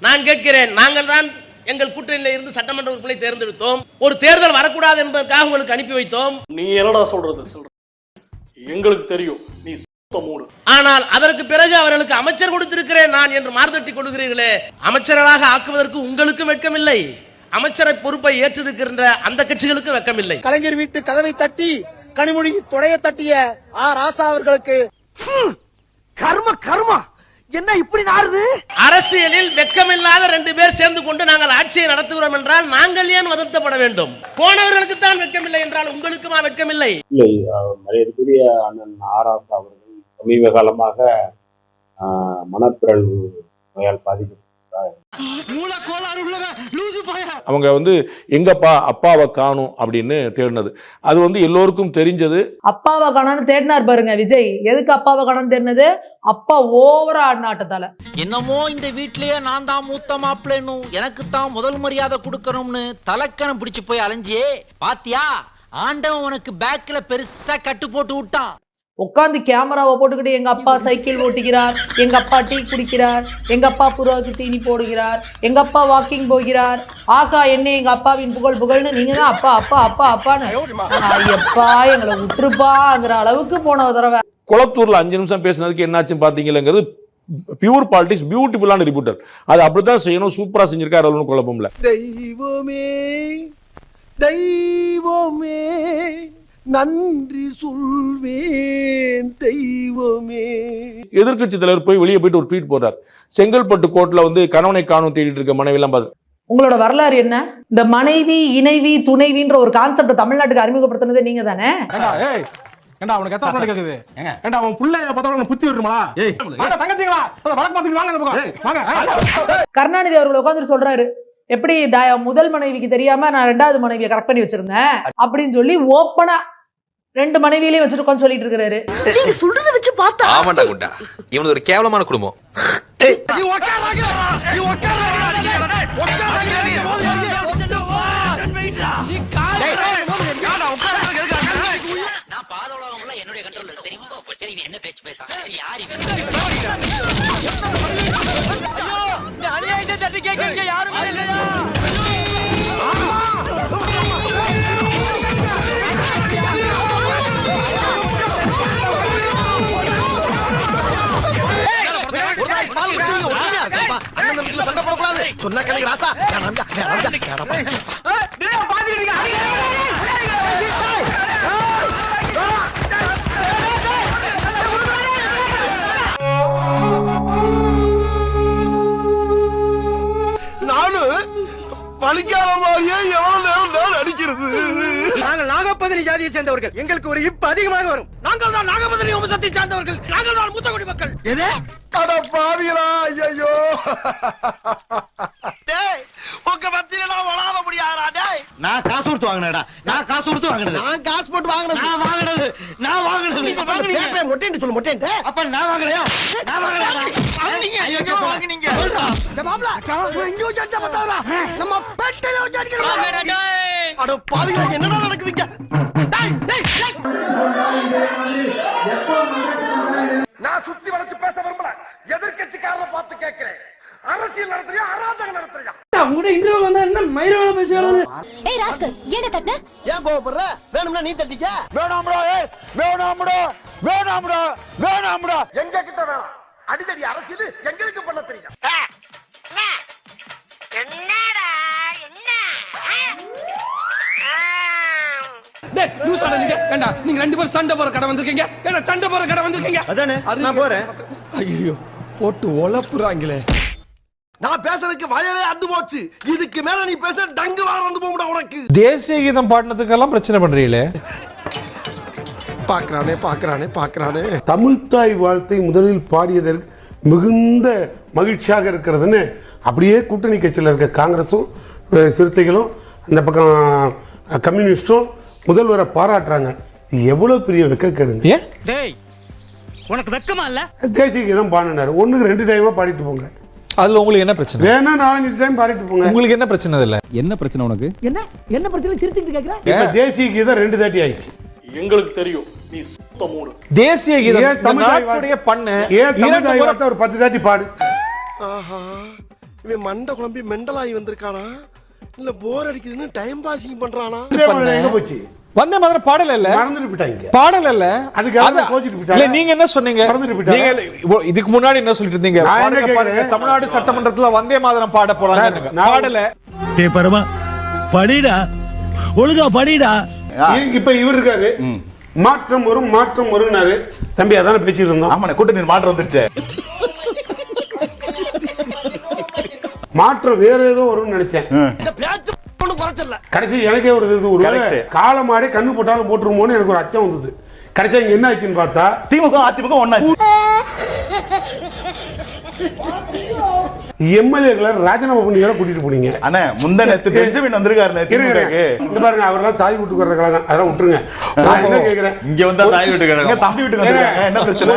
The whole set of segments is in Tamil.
நான் கேட்கிறேன், நாங்கள் தான் எங்கள் கூட்டணியில் இருந்து சட்டமன்ற உறுப்பினரை தேர்ந்தெடுத்தோம். ஒரு தேர்தல் வரக்கூடாது என்பதற்காக உங்களுக்கு அனுப்பி வைத்தோம். நீ என்னடா சொல்றது? எங்களுக்கு தெரியும் நீ மூடு. ஆனால் அதற்கு பிறகு அவர்களுக்கு அமைச்சர் கொடுத்திருக்கிறேன் நான் என்று மார்த்தட்டி கொள்கிறீர்களே. அமைச்சர்களாக ஆக்குவதற்கு உங்களுக்கு வெட்கமில்லை. அமைச்சரை பொறுப்பை ஏற்றிருக்கின்ற அந்த கட்சிகளுக்கு வெட்கமில்லை. கலைஞர் வீட்டு கதவை தட்டி கனிமொழி தொடைய தட்டிய ராசா அவர்களுக்கு கர்மா என்ன இப்படி நாறுது? அரசியலில் வெட்கமில்லாத 2 பேர் சேர்ந்து கொண்டு நாங்கள் ஆட்சியை நடத்துகிறோம் என்றால் நாங்கள் ஏன் வருத்தப்பட வேண்டும்? போனவர்களுக்கு தான் வெட்கமில்லை என்றால் உங்களுக்குமா வெட்கமில்லை? இல்லை, மரியாதைக்குரிய அண்ணன் ராசா அவர்கள் சமீப காலமாக மனப்பிறழ்வு நோயால் பாதிக்கப்பட்டார். அவங்க எங்கப்பா அப்பாவை காணும் அப்படின்னு தேடினது, அது எல்லோருக்கும் தெரிஞ்சது. அப்பாவை காணான்னு தேடினார் பாருங்க விஜய். எதுக்கு அப்பாவை காணான்னு தேடினது? அப்பா ஓவரா ஆடின ஆட்டத்தால. என்னமோ இந்த வீட்லயே நான் தான் மூத்த மாப்பிள்ளைன்னு, எனக்கு தான் முதல் மரியாதை கொடுக்கணும்னு தலக்கணம் பிடிச்சு போய் அலைஞ்சியே பாத்தியா? ஆண்டவன் உனக்கு பேக்ல பெருசா கட்டு போட்டு விட்டான். உட்காந்து கேமராவை போட்டுக்கிட்டு எங்க அப்பா சைக்கிள் ஓட்டுகிறார், எங்க அப்பா டீ குடிக்கிறார், எங்க அப்பா புறாவுக்கு தீனி போடுகிறார், எங்க அப்பா வாக்கிங் போகிறார், ஆகா என்ன எங்க அப்பாவின் புகழ்னு நீங்க தான் அப்பா அப்பா அப்பா அப்பான்னு எப்பா எங்களை விட்டுருப்பாங்கிற அளவுக்கு போன தடவை. குளத்தூர்ல 5 நிமிஷம் பேசினதுக்கு என்னாச்சுன்னு பாத்தீங்கிறது பியூர் பாலிடிக்ஸ், பியூட்டிஃபுல்லான ரிப்போர்ட்டர். அது அப்படிதான் செய்யணும், சூப்பரா செஞ்சிருக்காரு, ஒன்றும் குழப்பம் இல்ல. தெய்வமே தெய்வமே நன்றி சொல்வேன் தெய்வமே. எதிர்கட்சி தலைவர் போய் வெளியே போயிட்டு ஒரு ட்வீட் போடுறார். செங்கல்பட்டு கோர்ட்ல கணவனை காணும் தேடிட்டு இருக்க மனைவி எல்லாம் பார்த்து. உங்களோட வரலாறு என்ன? இந்த மனைவி இணைவி துணைவின்ற ஒரு கான்செப்ட் தமிழ்நாட்டுக்கு அறிமுகப்படுத்தினதே நீங்க தானே. அவனுக்கு எத்தனை கேக்குது? அவன் புள்ளைய பார்த்தா புத்தி விட்டுருமா? கருணாநிதி அவர்கள் உட்கார்ந்து சொல்றாரு, எப்படி முதல் மனைவிக்கு தெரியாம நான் 2வது மனைவியை கரெக்ட் பண்ணி வச்சிருந்தேன் அப்படின்னு சொல்லி ஓப்பனா 2 மனைவியிலே வச்சுட்டு உட்கார்ந்து சொல்லிட்டு இருக்காரு. நீங்க சொல்றத வச்சு பார்த்தா ஆமாண்டா குண்டா, இவனுக்கு ஒரு கேவலமான குடும்பம். நான் பாதோளவங்கள என்னுடைய கண்ட்ரோல்ல தெரியுமா? சரி என்ன பேச்சு பேசா? யார் இவன்? இந்த அநியாயத்தை தட்டி கேட்க யாரும் இல்லையா? சொன்ன கலைஞர் ராசா பலிக்காலமாயே எவ்வளவு நேரம் அடிக்கிறது. நாங்கள் நாகப்பதினி ஜாதியை சேர்ந்தவர்கள், எங்களுக்கு ஒரு இப்பு அதிகமாக வரும். நாங்கள் தான் நாகப்பதினி வம்சத்தை சார்ந்தவர்கள், நாங்கள் தான் மூத்த குடி மக்கள். எது அட பாவிகளா? ஐயோ டேய், உங்க மத்தியில நான் வளாவ முடியாதடா. டேய், நான் காசு கொடுத்து வாங்குனேடா. நான் காசு கொடுத்து வாங்குனது. நான் காசு போட்டு வாங்குனது. நான் வாங்குனது. நீங்க வாங்குனீங்க. மொட்டேன்னு சொல்லு, மொட்டேன்னு. அப்ப நான் வாங்கலையா? நான் வாங்கலையா? வாங்குனீங்க. ஐயோ வாங்குனீங்க. இந்த மாப்ள சாவு இங்க வச்சா பத்தாதடா. நம்ம பெட்டல வச்சு அடிக்கணும். அட பாவிகளா, என்னடா நடக்குதுங்க? டேய் டேய் நான் சுத்தி வளைச்சு பேச விரும்பல. எதிர்க்கட்சிக்காரரை பார்த்து கேட்கிறேன், அரசியல் நடத்துறியா அராஜகம் நடத்துறியா? உங்க இன்டர்வியூ வந்தா என்ன மயிரவள பேசுறாரு? ஏய் ராஸ்கல், ஏன் தட்டன? ஏன் கோவப்படுற? வேணும்னா நீ தட்டிக்க. வேணாம்டா, ஏய் வேணாம்டா, வேணாம்டா, வேணாம்டா. எங்க கிட்ட வேணாம். அடிதடி அரசியல் எங்களுக்கு பண்ண தெரியும். என்னடா என்ன? டேய் லூசாடா நீங்க. ஏண்டா நீங்க 2 பேரும் சண்டை போற கடை வந்திருக்கீங்க. ஏண்டா சண்டை போற கடை வந்திருக்கீங்க? அதானே நான் போறேன். ஐயோ போட்டு ஒலப்புறாங்களே. நான் பேசுறதுக்கு வயலே அந்து போச்சு. இதுக்கு மேல நீ பேச டங்கு வார வந்து போடா உனக்கு. தேசிய கீதம் பாடினதுக்கெல்லாம் பிரச்சனை பண்றீங்களே. பாக்குறானே தமிழ்த்தாய் வாழ்த்தை முதலில் பாடியதற்கு மிகுந்த மகிழ்ச்சியாக இருக்கிறதுன்னு அப்படியே கூட்டணி கட்சியில் இருக்க காங்கிரஸும் சிறுத்தைகளும் அந்த பக்கம் கம்யூனிஸ்டும் முதல்வரை பாராட்டுறாங்க. எவ்வளவு பெரிய வெக்கக்கேடுங்க. டேய் உனக்கு வெக்கமா இல்ல? தேசிய கீதம் பாடினாரு, 1க்கு 2 டைமா பாடிட்டு போங்க. அதுல உங்களுக்கு என்ன பிரச்சனை? வேணா 4-5 டைம் பாடிட்டு போங்க. உங்களுக்கு என்ன பிரச்சனை? இல்ல என்ன பிரச்சனை உனக்கு? என்ன பிரச்சனை திருத்திட்டு கேக்குற? இப்ப தேசிய கீதம் 2 தாட்டி ஆயிடுச்சு. எங்களுக்கு தெரியும் நீ சுத்த மூடு. தேசிய கீதம் தமிழ்நாட்டுடைய பண்ண ஏன் தமிழ்தாய் வார்த்தை ஒரு 10 தாட்டி பாடு. ஆஹா, இவன் மண்டை குழம்பி மெண்டலாகி வந்திருக்கானா இல்ல போர் அடிக்குதுன்னு டைம் பாசிங் பண்றானா? எங்க போச்சு? வந்தே மாதிரம் பாடல இல்ல, மறந்துட்டு போயிட்டாங்க. பாடல இல்ல, அதுக்காக கோச்சிட்டு இல்ல. போயிட்டாங்க. நீங்க என்ன சொன்னீங்க? மறந்துட்டு போயிட்டாங்க. நீங்க இதுக்கு முன்னாடி என்ன சொல்லிட்டு இருந்தீங்க? நான் என்ன பாருங்க, கேக்குறேன்? தமிழ்நாடு சட்டமன்றத்துல வந்தே மாதிரம் பாட போறாங்க. பாடல. டேய் பரமா படிடா, ஒழுங்கா படிடா. இப்ப இவர் இருக்காரு, மாற்றம் வரும் மாற்றம் வரும்னாரு. தம்பி அதானே பேசிட்டு இருந்தோம். ஆமாண்ணே, கூட்டணி மாற்றம் வந்துருச்சு. மாற்றம் வேற ஏதோ வரும்னு நினைச்சேன். கடைசி எனக்கே ஒரு இது, ஒரு காலமாடி கண்ணு போட்டாலும் போட்டுருமோன்னு எனக்கு ஒரு அச்சம் வந்தது. கடைசியா இங்க என்ன ஆச்சுன்னு பார்த்தா திமுக அதிமுக ஒண்ணாச்சு. எம்எல்ஏக்களை ராஜினாமா பண்ணி வேற கூட்டிட்டு போனீங்க. அண்ணே முந்தா நேத்து பெஞ்சமின் வந்திருக்காரு. இங்க பாருங்க, அவரெல்லாம் தாய் வீட்டுக்கு வர்ற கழகம், அதெல்லாம் விட்டுருங்க. நான் என்ன கேக்குறேன், இங்க வந்தா தாய் வீட்டுக்கு தம்பி வீட்டுக்கு வந்திருக்காங்க. என்ன பிரச்சனை?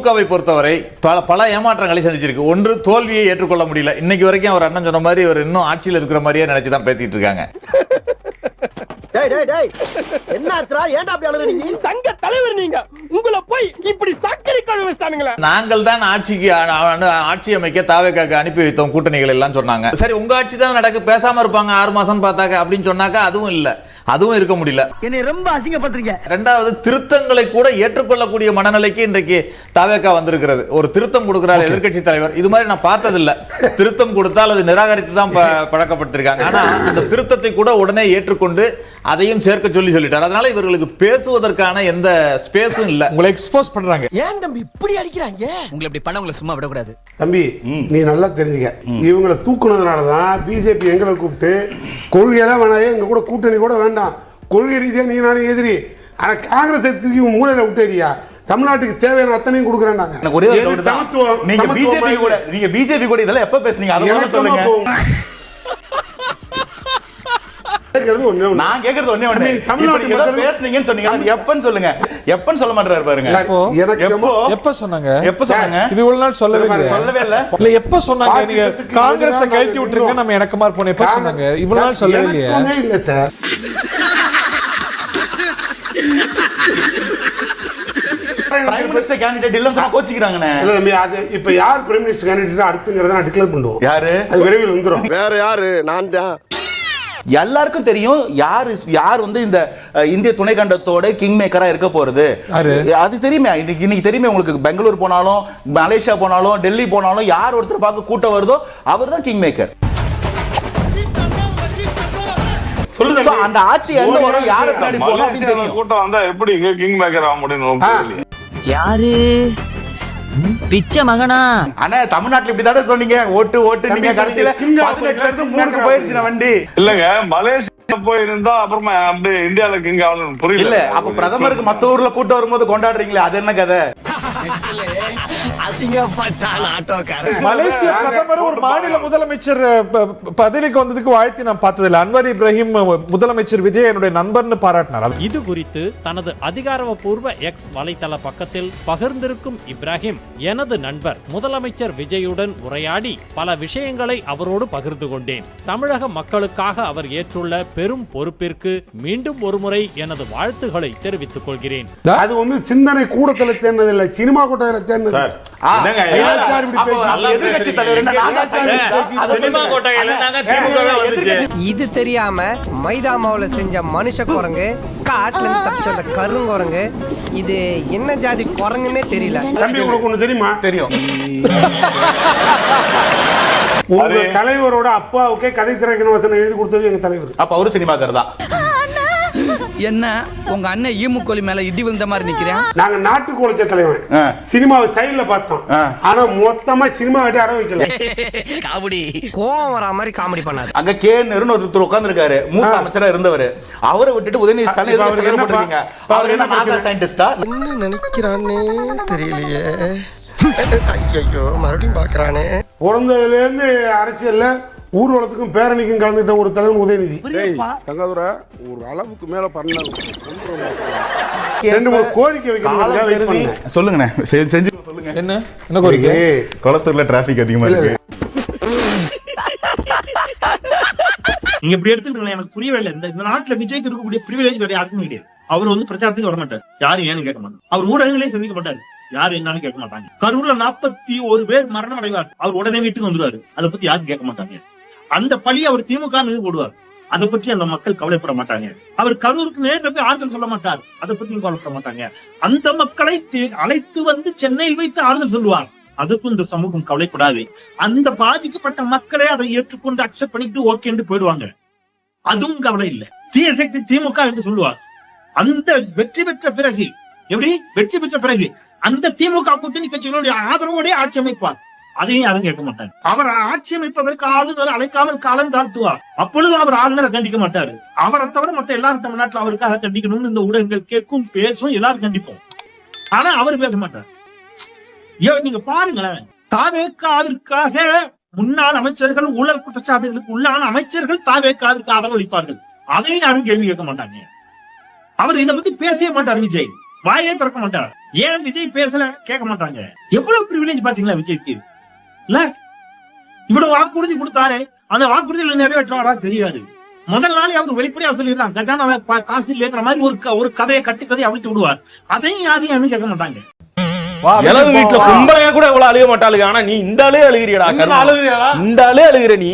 திமுகவை பொறுத்தவரை பல ஏமாற்றங்களை சந்திச்சிருக்கு. ஒன்று, தோல்வியை ஏற்றுக்கொள்ள முடியல. இன்னைக்கு வரைக்கும் அவர் அண்ணன் சொன்ன மாதிரி அவர் இன்னும் ஆட்சியில் இருக்கிற மாதிரியே நினைச்சுதான் பேசிட்டு இருக்காங்க. என்ன ஆச்சுடா, ஏன்டா அப்படி அழுறீங்க? சங்க தலைவர் நீங்க, உங்களை போய் இப்படி சக்கரை கழுவி வச்சிட்டானுங்களே. நாங்கள் தான் ஆட்சி அமைக்க தாவேக்காக்கு அனுப்பி வைத்தோம் கூட்டணிகள் எல்லாம் சொன்னாங்க. சரி, உங்க ஆட்சி தான் நடக்கு, பேசாம இருப்பாங்க 6 மாசம் பார்த்தாக்க அப்படின்னு சொன்னாக்கா அதுவும் இல்ல, அதுவும் இருக்க முடியல. என்னை ரொம்ப அசிங்கப்படுறீங்க. இரண்டாவது, திருத்தங்களை கூட ஏற்றுக்கொள்ளக்கூடிய மனநிலைக்கு இன்றைக்கு தாவேக்கா வந்திருக்கிறது. ஒரு திருத்தம் கொடுக்கிறார் எதிர்க்கட்சி தலைவர், இது மாதிரி நான் பார்த்ததில்ல. திருத்தம் கொடுத்தால் அது நிராகரித்து தான் பழக்கப்பட்டிருக்காங்க. ஆனா அந்த திருத்தத்தை கூட உடனே ஏற்றுக்கொண்டு அதையும் சேர்க்க சொல்லிட்டார். அதனால இவர்களுக்கு பேசுவதற்கான எந்த ஸ்பேஸும் இல்ல. உங்களை எக்ஸ்போஸ் பண்றாங்க. ஏன் தம்பி இப்படி அடிக்கிறாங்க? உங்களை இப்படி பண்ண உங்களை சும்மா விடக்கூடாது தம்பி. நீ நல்லா தெரிஞ்சுக்க, இவங்களை தூக்குனதுனாலதான் பிஜேபி எங்களை கூப்பிட்டு கொள்கையெல்லாம் வேணாயே, எங்க கூட கூட்டணி கூட வேண்டாம், கொள்கை ரீதியா நீ நானும் எதிரி, ஆனா காங்கிரஸ் தூக்கி மூலையில விட்டேரியா, தமிழ்நாட்டுக்கு தேவையான அத்தனையும் கொடுக்குறேன். நீங்க பிஜேபி கூட இதெல்லாம் எப்ப பேசுனீங்க? நான் கேக்குறது ஒண்ணே ஒண்ணு, தமிழ்நாட்டு பேசுனீங்கன்னு சொன்னீங்க, அது எப்பன்னு சொல்லுங்க. எப்பன்னு சொல்ல மாட்டாரு பாருங்க. எப்ப சொன்னாங்க? இது இவ்வளவு நாள் சொல்லவே இல்ல. இல்ல எப்ப சொன்னாங்க? நீங்க காங்கிரஸ் கழட்டி விட்டுருங்க, நம்ம இணக்கமா போனோம். எப்ப சொன்னாங்க? இவ்வளவு நாள் சொல்லவே இல்ல சார். பிரைம் மினிஸ்டர் கேண்டிடேட் இல்லன்னு சொன்னா கோச்சிக்கிறாங்கனே. இல்ல தம்பி, அது இப்ப யார் பிரைம் மினிஸ்டர் கேண்டிடேட் அடுத்துங்கறத நான் டிக்ளேர் பண்ணுவோம். யாரு? அது விரைவில் வந்துரும். வேற யாரு? நான் தான். எல்லாருக்கும் தெரியும் யார் வந்து இந்த இந்திய துணை கண்டத்தோட கிங் மேக்கரா இருக்க போறது. அது தெரியுமே, இன்னைக்கு தெரியுமே உங்களுக்கு. பெங்களூர் போனாலும், மலேசியா போனாலும், டெல்லி போனாலும் யார் ஒருத்தர் பார்க்க கூட்டம் வருதோ அவர் தான் கிங் மேக்கர். அந்த ஆட்சி எங்க வரும், யாரு பின்னாடி போறோம் அப்படின்னு தெரியும். கூட்டம் வந்தா எப்படி கிங் மேக்கர் ஆக முடியும்? யாரு பிச்சை மகனா? ஆனா தமிழ்நாட்டுல இப்படிதானே சொன்னீங்க, ஓட்டு ஓட்டு நீங்க கடைசியில 18ல இருந்து 3க்கு போயிருச்சு வண்டி. இல்லங்க, மலேசியா போயிருந்தா அப்புறமா அப்படியே இந்தியால கிங் ஆகணும். புரியல. இல்ல, அப்ப பிரதமருக்கு மத்த ஊர்ல கூட்டம் வரும்போது கொண்டாடுறீங்களே, அது என்ன கதை? மலேசியா பிரதமர் ஒரு மாநில முதலமைச்சர் பதவிக்கு வந்ததுக்கு வாழ்த்து நான் பார்த்ததில்லை. அன்வர் இப்ராஹிம் முதலமைச்சர் விஜய் என்னுடைய நண்பர்னு பாராட்டினார். இது குறித்து தனது அதிகாரப்பூர்வ எக்ஸ் வலைதள பக்கத்தில் பகிர்ந்திருக்கும் இப்ராஹிம், எனது நண்பர் முதலமைச்சர் விஜயுடன் உரையாடி பல விஷயங்களை அவரோடு பகிர்ந்து கொண்டேன். தமிழக மக்களுக்காக அவர் ஏற்றுள்ள பெரும் பொறுப்பிற்கு மீண்டும் ஒருமுறை எனது வாழ்த்துக்களை தெரிவித்துக் கொள்கிறேன். அது வந்து சிந்தனை கூடத்தில் தேர்ந்ததில்லை, சினிமா கூட்டத்தில் தேர்ந்தது. இது தெரியாம மைதா மாவுல செஞ்ச மனுஷ குரங்கு, காட்டுல இருந்து தப்பிச்ச அந்த கருங்குரங்கு, இது என்ன ஜாதி குரங்குன்னே தெரியல. தம்பி, உங்களுக்கு ஒண்ணு தெரியுமா? தெரியும். உங்க தலைவரோட அப்பாவுக்கே கதை திரைக்கணும் வசனம் எழுதி கொடுத்தது எங்க தலைவர். அப்ப அவரு சினிமாக்காரர் தான். என்ன உங்க அண்ணன் ஈமுக்கோழி மேல இடி விழுந்த மாதிரி நிக்கிறேன்? நாங்க நாட்டுக்கு உழைச்ச தலைவன், சினிமாவை சைடுல பார்த்தோம், ஆனா மொத்தமா சினிமா வெட்டி அட வைக்கல. காமெடி கோவம் வரா மாதிரி காமெடி பண்ணாரு. அங்க கே நேருன்னு ஒருத்தர் உட்கார்ந்திருக்காரு, மூத்த அமைச்சரா இருந்தவர். அவரை விட்டுட்டு உதயநிதி ஸ்டாலின் அவர் என்ன நாசா சயின்டிஸ்டா என்ன நினைக்கிறானே தெரியலையே. ஐயோ, மறுபடியும் பாக்குறானே. பிறந்ததுல இருந்து அரசியல்ல ஊர்வலத்துக்கும் பேரணிக்கும் கலந்துட்ட ஒரு தலைவர் உதயநிதி. தங்கதுரை ஒரு அளவுக்கு மேல பண்ண 2-3 கோரிக்கை வைக்கணும். சொல்லுங்கண்ணே, செஞ்சு சொல்லுங்க. என்ன என்ன கோரிக்கை? குளத்தூர்ல டிராபிக் அதிகமா இருக்கு. நீங்க இப்படி எடுத்துக்கீங்களா? எனக்கு புரியவே இல்லை. இந்த நாட்டுல விஜய்க்கு இருக்கக்கூடிய பிரிவிலேஜ் வேற யாருக்கும் கிடையாது. அவர் வந்து பிரச்சாரத்துக்கு வர மாட்டார், யாரும் ஏன்னு கேட்க மாட்டார். அவர் ஊடகங்களே சந்திக்க மாட்டாரு. யாரும் என்னன்னு கேட்க மாட்டாங்க. கரூர்ல 41 பேர் மரணம் அடைவார், அவர் உடனே வீட்டுக்கு வந்துருவாரு, அதை பத்தி யாரும் கேட்க மாட்டாங்க. அந்த பழி அவர் திமுக மீது போடுவார், அதை பற்றி அந்த மக்கள் கவலைப்பட மாட்டாங்க. அவர் கரூருக்கு நேரில் போய் ஆறுதல் சொல்ல மாட்டார், அதை பற்றியும் கவலைப்பட மாட்டாங்க. அந்த மக்களை அழைத்து வந்து சென்னையில் வைத்து ஆறுதல் சொல்லுவார், அதுக்கும் இந்த சமூகம் கவலைப்படாது. அந்த பாதிக்கப்பட்ட மக்களே அதை ஏற்றுக்கொண்டு அக்செப்ட் பண்ணிட்டு ஓகே என்று போயிடுவாங்க, அதுவும் கவலை இல்லை. தீய சக்தி திமுக என்று சொல்லுவார். அந்த வெற்றி பெற்ற பிறகு, எப்படி வெற்றி பெற்ற பிறகு அந்த திமுக கூட்டணி கட்சிகளுடைய ஆதரவோடய ஆட்சி அமைப்பார், அதையும் யாரும் கேட்க மாட்டாங்க. அவர் ஆட்சி அமைப்பதற்கு ஆளுநர் அழைக்காமல் காலம் தாழ்த்துவார், அப்பொழுது அவர் ஆளுநரை கண்டிக்க மாட்டாரு. அவரை தவிர மத்த எல்லாரும் தமிழ்நாட்டில் அவருக்காக கண்டிக்கணும்னு இந்த ஊடகங்கள் கேட்கும், பேசும், எல்லாரும் கண்டிப்போம். ஆனா அவர் பேச மாட்டார். நீங்க பாருங்களேன், தாவேக்காவிற்காக முன்னாள் அமைச்சர்கள் ஊழல் குற்றச்சாட்டுகளுக்கு உள்ளான அமைச்சர்கள் தாவேக்காவிற்கு ஆதரவு அளிப்பார்கள், அதையும் யாரும் கேள்வி கேட்க மாட்டாங்க. அவர் இதை பத்தி பேசவே மாட்டார், விஜய் வாயே திறக்க மாட்டார். ஏன் விஜய் பேசல கேட்க மாட்டாங்க. எவ்வளவு பிரிவிலேஜ் பாத்தீங்களா விஜய்க்கு? இல்ல இவ்வளவு வாக்குறுதி கொடுத்தாரு, அந்த வாக்குறுதிகளை நிறைவேற்றுவாரா தெரியாது. முதல் நாள் அவர் வெளிப்படையா சொல்லிடுறாங்க, கஜானா காசு இல்லைங்கிற மாதிரி ஒரு கதையை கதையை அவிழ்த்து விடுவார், அதையும் யாரும் கேட்க மாட்டாங்க. எனது வீட்டுல கும்பலையா கூட இவ்வளவு அழுக மாட்டாளுங்க, ஆனா நீ இந்த ஆளே அழுகிறியடா, இந்த ஆளே அழுகிற நீ.